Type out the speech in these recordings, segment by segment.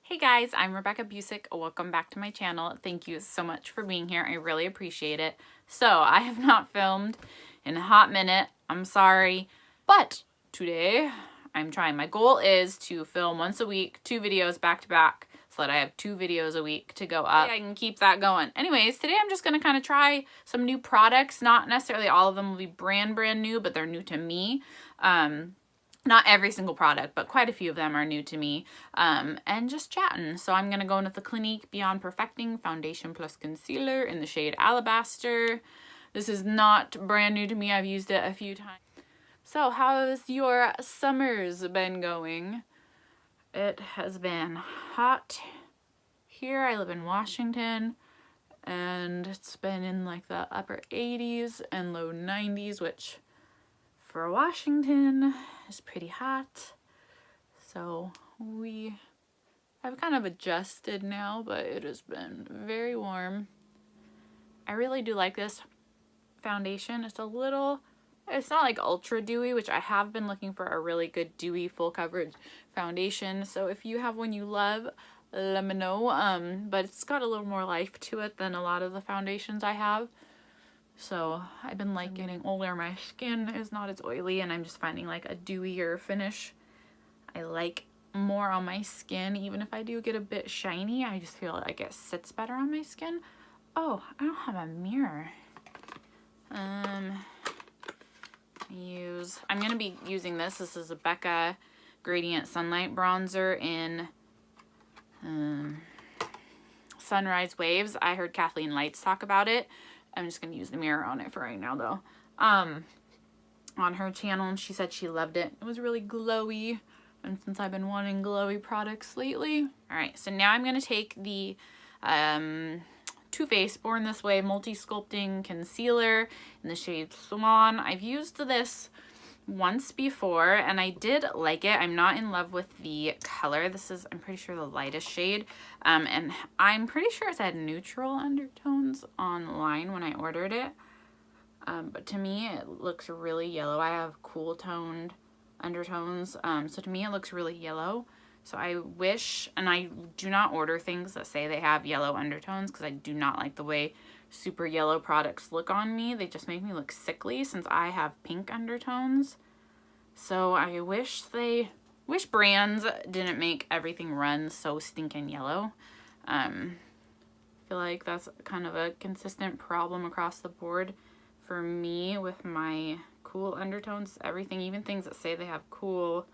Hey guys, I'm Rebecca Busick. Welcome back to my channel. Thank you so much for being here. I really appreciate it. So I have not filmed in a hot minute. I'm sorry, but today I'm trying. My goal is to film once a week, 2 videos back to back, so that I have 2 videos a week to go up. I can keep that going. Anyways, today I'm just gonna kind of try some new products. Not necessarily all of them will be brand new, but they're new to me. Not every single product, but quite a few of them are new to me, and just chatting. So I'm going to go in with the Clinique Beyond Perfecting Foundation Plus Concealer in the shade Alabaster. This is not brand new to me. I've used it a few times. So how's your summers been going? It has been hot here. I live in Washington, and it's been in like the upper 80s and low 90s, which for Washington is pretty hot. So we have kind of adjusted now, but it has been very warm. I really do like this foundation. It's not like ultra dewy, which I have been looking for a really good dewy full coverage foundation. So if you have one you love, let me know. But it's got a little more life to it than a lot of the foundations I have. So I've been like getting older, my skin is not as oily, and I'm just finding like a dewier finish I like more on my skin. Even if I do get a bit shiny, I just feel like it sits better on my skin. Oh, I don't have a mirror. I'm gonna be using this. This is a Becca Gradient Sunlight Bronzer in Sunrise Waves. I heard Kathleen Lights talk about it. I'm just going to use the mirror on it for right now though. On her channel, and she said she loved it. It was really glowy, and since I've been wanting glowy products lately. Alright, so now I'm going to take the Too Faced Born This Way Multi-Sculpting Concealer in the shade Swan. I've used this once before and I did like it. I'm not in love with the color. This is, I'm pretty sure, the lightest shade, and I'm pretty sure it had neutral undertones online when I ordered it, but to me it looks really yellow. I have cool toned undertones, so to me it looks really yellow. So I wish, and I do not order things that say they have yellow undertones because I do not like the way super yellow products look on me. They just make me look sickly since I have pink undertones. So I wish brands didn't make everything run so stinking yellow. I feel like that's kind of a consistent problem across the board for me with my cool undertones. Everything, even things that say they have cool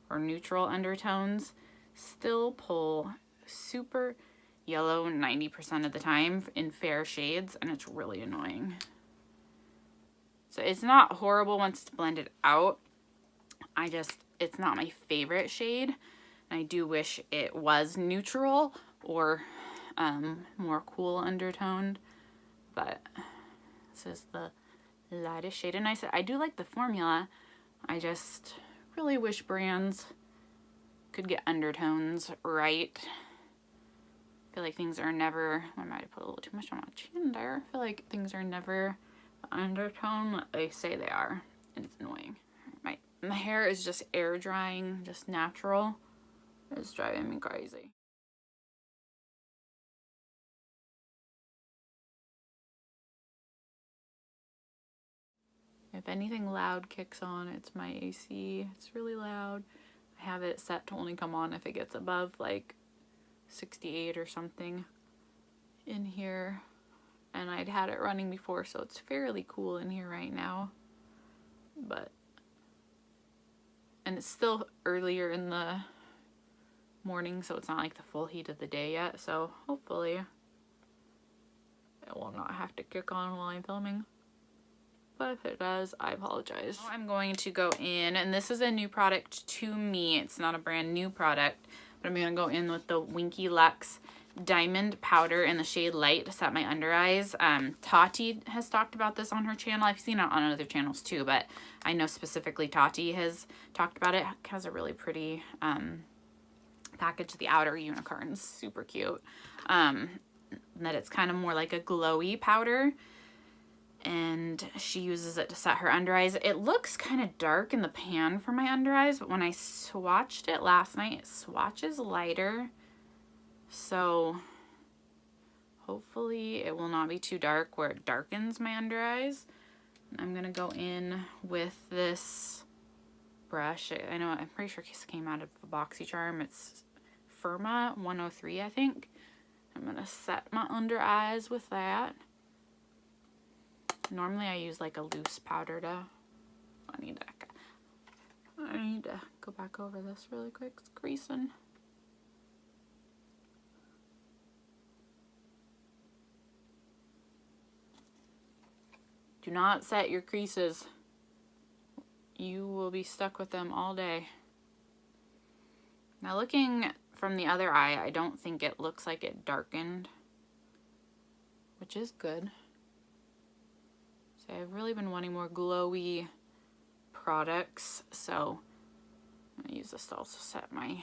or neutral undertones, still pull super yellow 90% of the time in fair shades, and it's really annoying. So it's not horrible once it's blended out. It's not my favorite shade, and I do wish it was neutral or more cool undertoned, but this is the lightest shade, and I do like the formula. I just really wish brands could get undertones right. I feel like things are never, I might have put a little too much on my chin there. I feel like things are never the undertone that they say they are, and it's annoying. My hair is just air drying, just natural. It's driving me crazy. If anything loud kicks on, it's my AC. It's really loud. I have it set to only come on if it gets above like 68 or something in here, and I'd had it running before, so it's fairly cool in here right now, and it's still earlier in the morning, so it's not like the full heat of the day yet, so hopefully it will not have to kick on while I'm filming. But if it does, I apologize. Now I'm going to go in, and this is a new product to me. It's not a brand new product, but I'm going to go in with the Winky Lux Diamond Powder in the shade Light to set my under eyes. Tati has talked about this on her channel. I've seen it on other channels too, but I know specifically Tati has talked about it. It has a really pretty package. The outer unicorn's super cute. That it's kind of more like a glowy powder, and she uses it to set her under eyes. It looks kind of dark in the pan for my under eyes, but when I swatched it last night, it swatches lighter So hopefully it will not be too dark where it darkens my under eyes. I'm gonna go in with this brush. I know, I'm pretty sure this came out of a BoxyCharm. It's Firma 103, I think. I'm gonna set my under eyes with that. Normally I use like a loose powder to, I need to go back over this really quick. It's creasing. Do not set your creases. You will be stuck with them all day. Now looking from the other eye, I don't think it looks like it darkened, which is good. So I've really been wanting more glowy products, so I'm gonna use this to also set my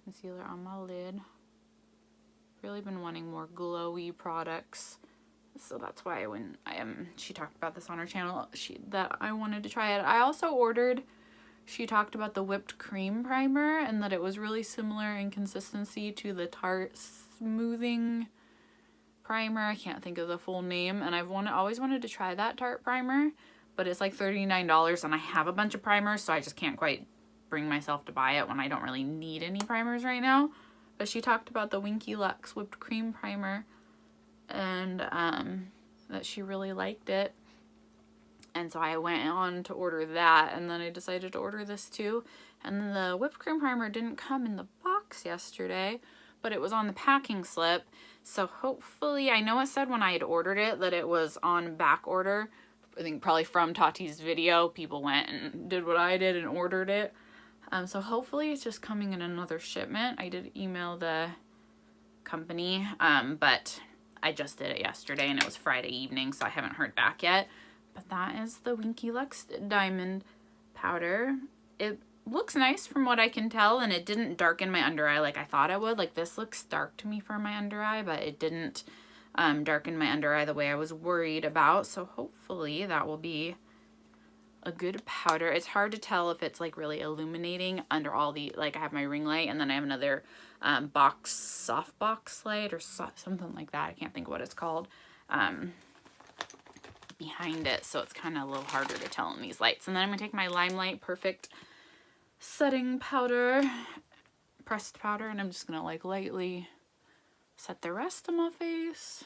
concealer on my lid. Really been wanting more glowy products, so that's why when she talked about this on her channel, that I wanted to try it. I also ordered, she talked about the whipped cream primer and that it was really similar in consistency to the Tarte smoothing primer. I can't think of the full name, and I've always wanted to try that Tarte primer, but it's like $39 and I have a bunch of primers, so I just can't quite bring myself to buy it when I don't really need any primers right now. But she talked about the Winky Lux whipped cream primer and that she really liked it. And so I went on to order that, and then I decided to order this too. And the whipped cream primer didn't come in the box yesterday, but it was on the packing slip. So hopefully, I know it said when I had ordered it that it was on back order. I think probably from Tati's video, people went and did what I did and ordered it. So hopefully it's just coming in another shipment. I did email the company, but I just did it yesterday and it was Friday evening, so I haven't heard back yet. But that is the Winky Lux Diamond Powder. It looks nice from what I can tell, and it didn't darken my under eye like I thought it would. Like, this looks dark to me for my under eye, but it didn't darken my under eye the way I was worried about. So hopefully that will be a good powder. It's hard to tell if it's like really illuminating under all the, like I have my ring light and then I have another softbox light or something like that. I can't think of what it's called. Behind it, so it's kind of a little harder to tell in these lights. And then I'm gonna take my Limelight Perfect setting powder, pressed powder, and I'm just gonna like lightly set the rest of my face.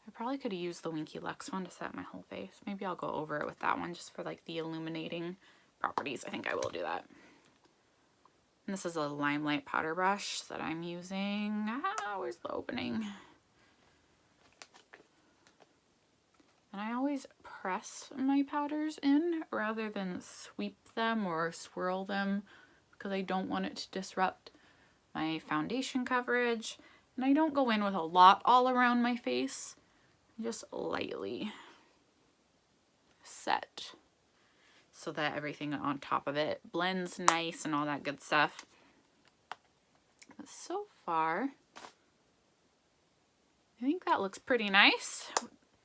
I probably could have used the Winky Lux one to set my whole face. Maybe I'll go over it with that one just for like the illuminating properties. I think I will do that. And this is a Limelight powder brush that I'm using. Where's the opening? And I always press my powders in rather than sweep them or swirl them because I don't want it to disrupt my foundation coverage. And I don't go in with a lot all around my face. Just lightly set so that everything on top of it blends nice and all that good stuff. But so far, I think that looks pretty nice.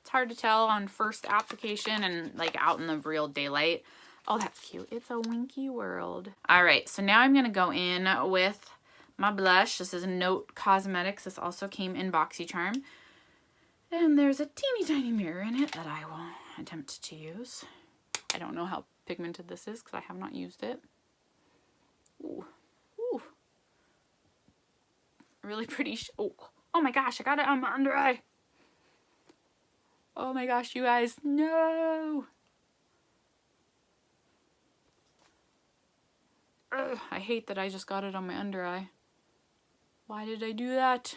It's hard to tell on first application and like out in the real daylight. Oh, that's cute. It's a Winky World. All right, so now I'm gonna go in with my blush. This is Note Cosmetics. This also came in BoxyCharm. And there's a teeny tiny mirror in it that I will attempt to use. I don't know how pigmented this is because I have not used it. Ooh, ooh. Really pretty. Oh my gosh, I got it on my under eye. Oh my gosh, you guys, no! Ugh, I hate that I just got it on my under eye. Why did I do that?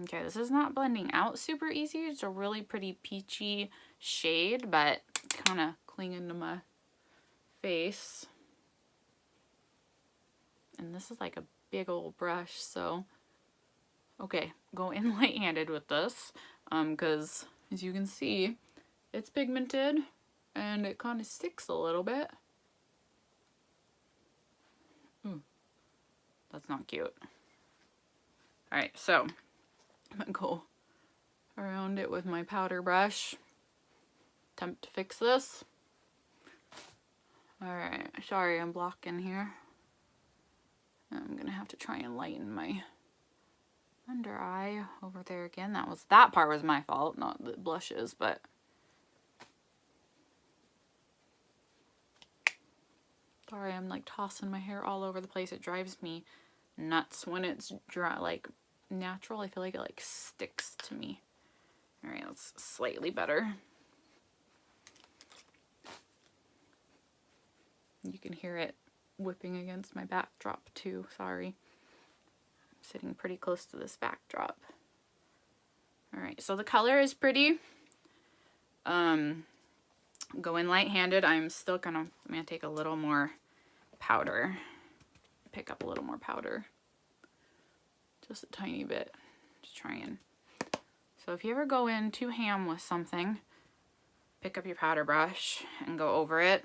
Okay, this is not blending out super easy. It's a really pretty peachy shade, but kind of clinging to my face. And this is like a big old brush, so okay, go in light-handed with this. Because as you can see, it's pigmented and it kind of sticks a little bit. Ooh, that's not cute. All right, so I'm gonna go around it with my powder brush. Attempt to fix this. All right, sorry, I'm blocking here. I'm gonna have to try and lighten my under eye over there again. That part was my fault, not the blushes, but sorry, I'm like tossing my hair all over the place. It drives me nuts when it's dry, like natural. I feel like it like sticks to me. All right, that's slightly better. You can hear it whipping against my backdrop too, sorry. I'm sitting pretty close to this backdrop. All right, so the color is pretty. Go in light-handed. I'm gonna take a little more powder. Pick up a little more powder. Just a tiny bit. Just try and. So if you ever go in too ham with something, pick up your powder brush and go over it.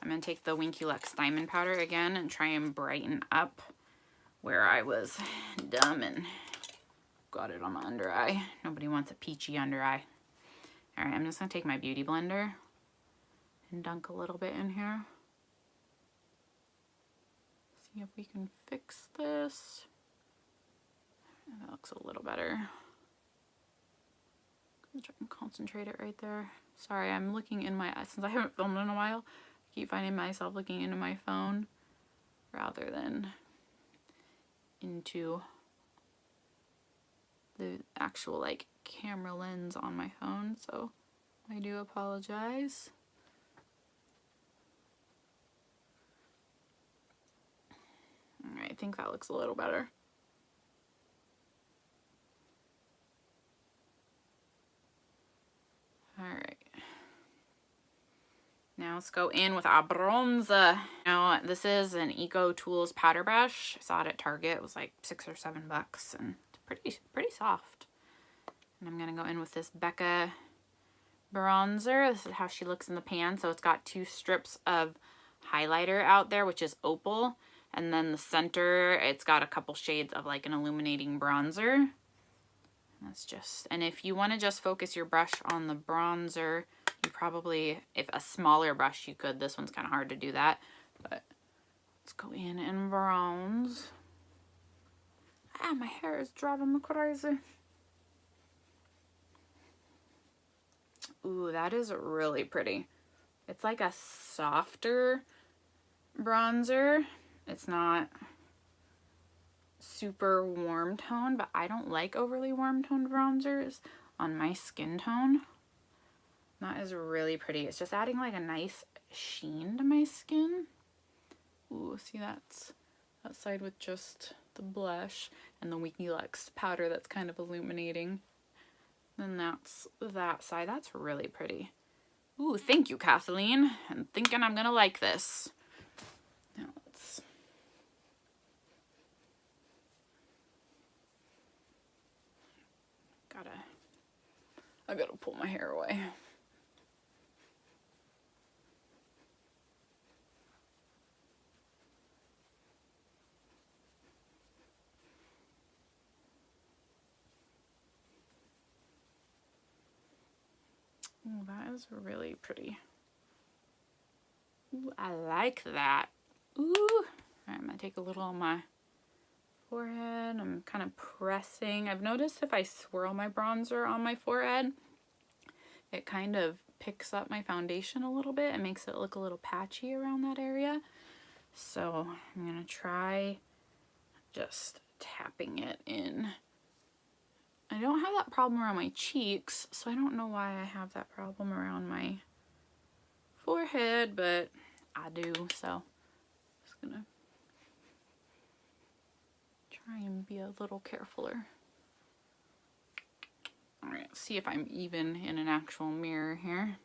I'm gonna take the Winky Lux Diamond Powder again and try and brighten up where I was dumb and got it on my under eye. Nobody wants a peachy under eye. All right, I'm just gonna take my beauty blender and dunk a little bit in here. See if we can fix this. That looks a little better. I'm try and concentrate it right there. Sorry, I'm looking in my, since I haven't filmed in a while, I keep finding myself looking into my phone rather than into the actual like camera lens on my phone, so I do apologize. All right, I think that looks a little better. All right. Now let's go in with our bronzer. Now this is an Eco Tools powder brush. I saw it at Target. It was like $6 or $7 and it's pretty soft. And I'm gonna go in with this Becca Bronzer. This is how she looks in the pan. So it's got 2 strips of highlighter out there, which is opal. And then the center, it's got a couple shades of like an illuminating bronzer. That's just, and if you want to just focus your brush on the bronzer, you probably, if a smaller brush you could. This one's kind of hard to do that, but let's go in and bronze. Ah, my hair is driving me crazy. Ooh, that is really pretty. It's like a softer bronzer. It's not super warm tone, but I don't like overly warm toned bronzers on my skin tone. That is really pretty. It's just adding like a nice sheen to my skin. Ooh, see, that's that side with just the blush and the Winky Lux powder that's kind of illuminating. Then that's that side. That's really pretty. Ooh, thank you, Kathleen. I'm thinking I'm gonna like this. Now let's I gotta pull my hair away. Oh, that is really pretty. Ooh, I like that. Ooh. All right, I'm gonna take a little on my forehead. I'm kind of pressing. I've noticed if I swirl my bronzer on my forehead, it kind of picks up my foundation a little bit and makes it look a little patchy around that area. So I'm gonna try just tapping it in. I don't have that problem around my cheeks, so I don't know why I have that problem around my forehead, but I do, so I'm just gonna try and be a little carefuler. All right, see if I'm even in an actual mirror here.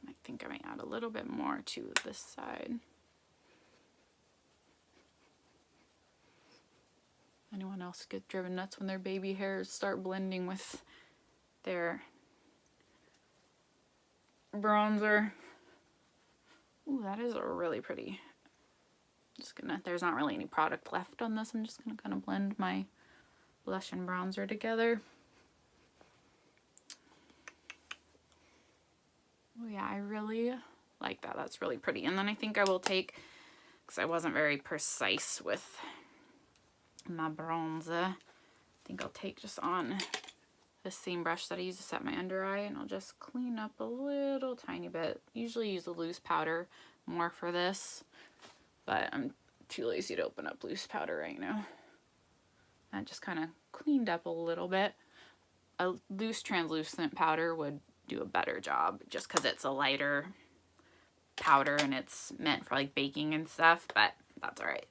I think I might add a little bit more to this side. Anyone else get driven nuts when their baby hairs start blending with their bronzer? Ooh, that is really pretty. Just gonna, there's not really any product left on this. I'm just gonna kind of blend my blush and bronzer together. Oh yeah, I really like that. That's really pretty. And then I think I will take, because I wasn't very precise with my bronzer, I think I'll take just on the same brush that I used to set my under eye, and I'll just clean up a little tiny bit. Usually use a loose powder more for this, but I'm too lazy to open up loose powder right now. I just kind of cleaned up a little bit. A loose translucent powder would do a better job just because it's a lighter powder and it's meant for like baking and stuff, but that's all right.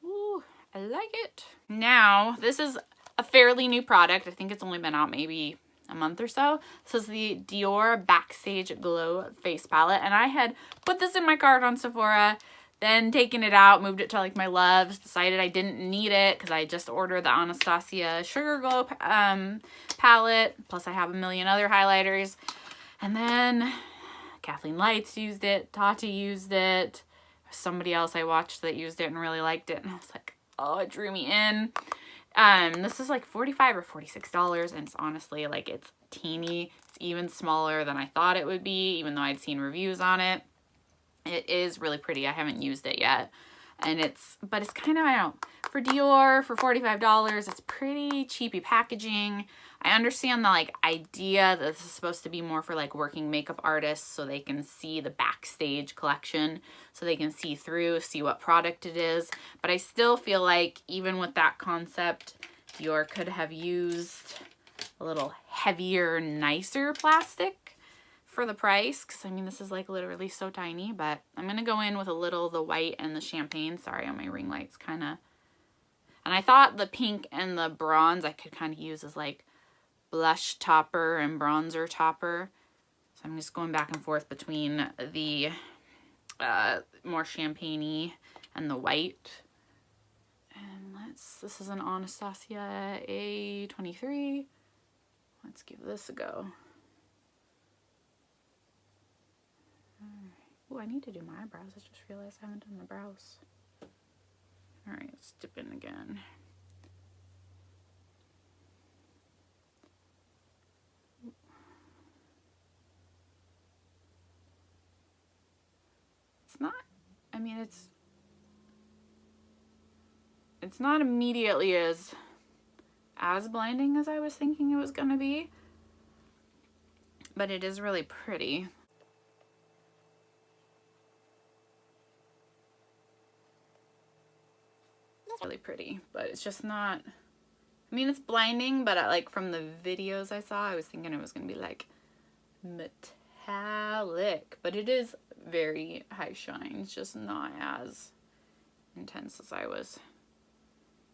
Ooh, I like it. Now, this is a fairly new product. I think it's only been out maybe a month or so. This is the Dior Backstage Glow Face Palette, and I had put this in my cart on Sephora, then taken it out, moved it to like my loves, decided I didn't need it because I just ordered the Anastasia Sugar Glow palette, plus I have a million other highlighters. And then Kathleen Lights used it, Tati used it, somebody else I watched that used it and really liked it, and I was like, oh, it drew me in. This is like $45 or $46, and it's honestly like, it's teeny. It's even smaller than I thought it would be, even though I'd seen reviews on it. It is really pretty. I haven't used it yet, and it's kind of, I don't know, for Dior, for $45, it's pretty cheapy packaging. I understand the like idea that this is supposed to be more for like working makeup artists so they can see the backstage collection, so they can see through, see what product it is. But I still feel like even with that concept, Dior could have used a little heavier, nicer plastic for the price, because I mean, this is like literally so tiny. But I'm gonna go in with a little of the white and the champagne. Sorry, on my ring lights kind of. And I thought the pink and the bronze I could kind of use as like blush topper and bronzer topper. So I'm just going back and forth between the more champagne-y and the white. And this is an Anastasia A23. Let's give this a go. Oh, I need to do my eyebrows. I just realized I haven't done my brows. All right, let's dip in again. It's not, I mean, it's not immediately as blinding as I was thinking it was gonna be, but it is really pretty. Really pretty, but it's just not, I mean, it's blinding, but like from the videos I saw, I was thinking it was gonna be like metallic, but it is very high shine. It's just not as intense as I was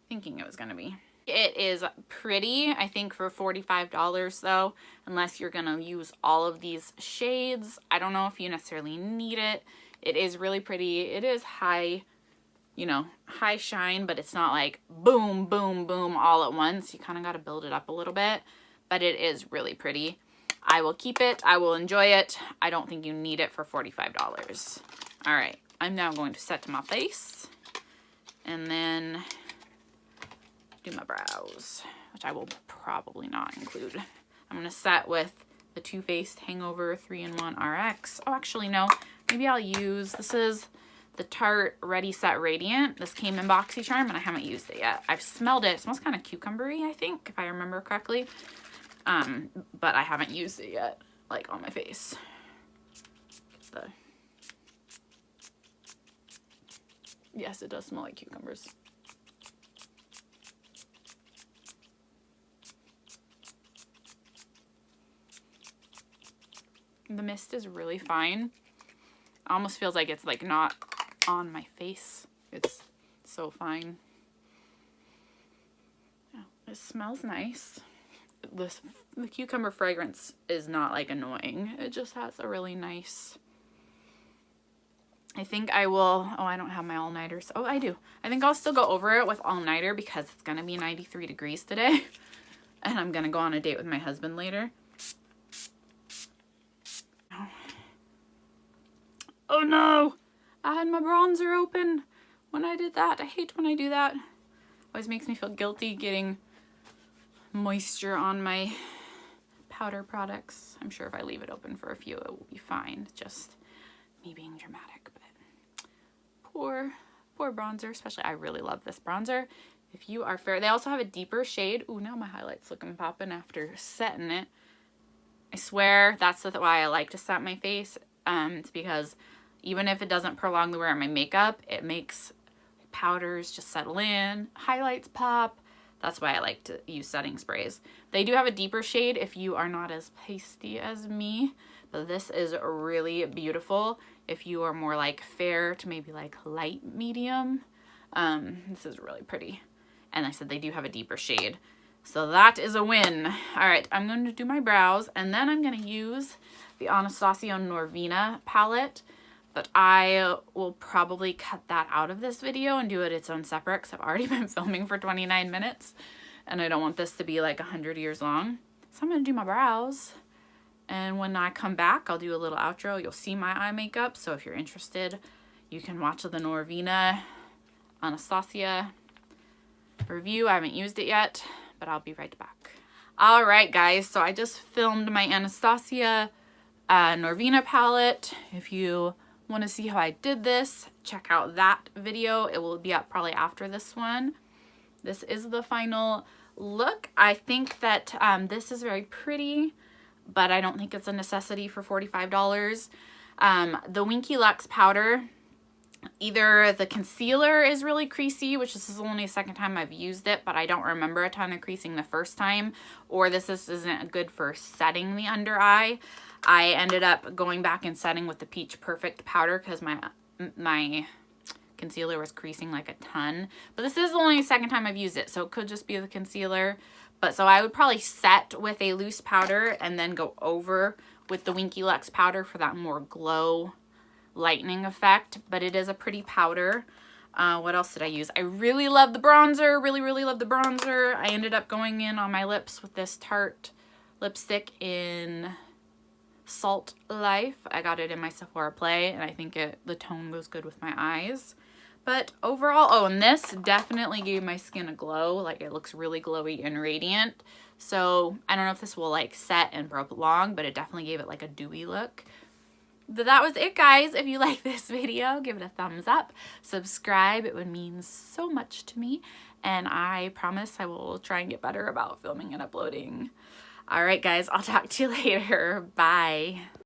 thinking it was gonna be. It is pretty, I think, for $45 though, unless you're gonna use all of these shades. I don't know if you necessarily need it. It is really pretty. It is high, you know, high shine, but it's not like boom, boom, boom all at once. You kind of got to build it up a little bit, but it is really pretty. I will keep it. I will enjoy it. I don't think you need it for $45. All right, I'm now going to set to my face and then do my brows, which I will probably not include. I'm going to set with the Too Faced Hangover 3-in-1 RX. Oh, actually, no. Maybe I'll use, this is the Tarte Ready Set Radiant. This came in BoxyCharm and I haven't used it yet. I've smelled it. It smells kind of cucumbery, I think, if I remember correctly. But I haven't used it yet, like on my face. Yes, it does smell like cucumbers. The mist is really fine. Almost feels like it's like not on my face. It's so fine. Oh, it smells nice. The cucumber fragrance is not like annoying. It just has a really nice, I think I will, oh, I don't have my all-nighters. Oh, I do. I think I'll still go over it with all-nighter because it's gonna be 93 degrees today. And I'm gonna go on a date with my husband later. Oh no! I had my bronzer open when I did that. I hate when I do that. Always makes me feel guilty getting moisture on my powder products. I'm sure if I leave it open for a few, it will be fine. Just, me being dramatic, but poor bronzer. Especially, I really love this bronzer. If you are fair, they also have a deeper shade. Ooh, now my highlight's looking popping after setting it. I swear that's why I like to set my face. It's because even if it doesn't prolong the wear of my makeup, it makes powders just settle in, highlights pop. That's why I like to use setting sprays. They do have a deeper shade if you are not as pasty as me, but this is really beautiful if you are more like fair to maybe like light medium. This is really pretty. And I said they do have a deeper shade. So that is a win. All right, I'm going to do my brows, and then I'm going to use the Anastasia Norvina palette, but I will probably cut that out of this video and do it its own separate because I've already been filming for 29 minutes, and I don't want this to be like 100 years long. So I'm going to do my brows, and when I come back, I'll do a little outro. You'll see my eye makeup, so if you're interested, you can watch the Norvina Anastasia review. I haven't used it yet, but I'll be right back. All right, guys, so I just filmed my Anastasia Norvina palette. If you want to see how I did this, check out that video. It will be up probably after this one. This is the final look. I think that this is very pretty, but I don't think it's a necessity for $45. The Winky Lux powder, either the concealer is really creasy, which this is only the second time I've used it, but I don't remember a ton of creasing the first time, or this isn't good for setting the under eye. I ended up going back and setting with the Peach Perfect powder because my concealer was creasing like a ton. But this is only the second time I've used it, so it could just be the concealer. But so I would probably set with a loose powder and then go over with the Winky Lux powder for that more glow lightening effect. But it is a pretty powder. What else did I use? I really love the bronzer. Really love the bronzer. I ended up going in on my lips with this Tarte lipstick in Salt Life. I got it in my Sephora Play, and I think the tone goes good with my eyes. But overall, oh, and this definitely gave my skin a glow. Like, it looks really glowy and radiant. So I don't know if this will like set and prolong, but it definitely gave it like a dewy look. But that was it, guys. If you like this video, give it a thumbs up. Subscribe. It would mean so much to me. And I promise I will try and get better about filming and uploading. All right, guys, I'll talk to you later. Bye.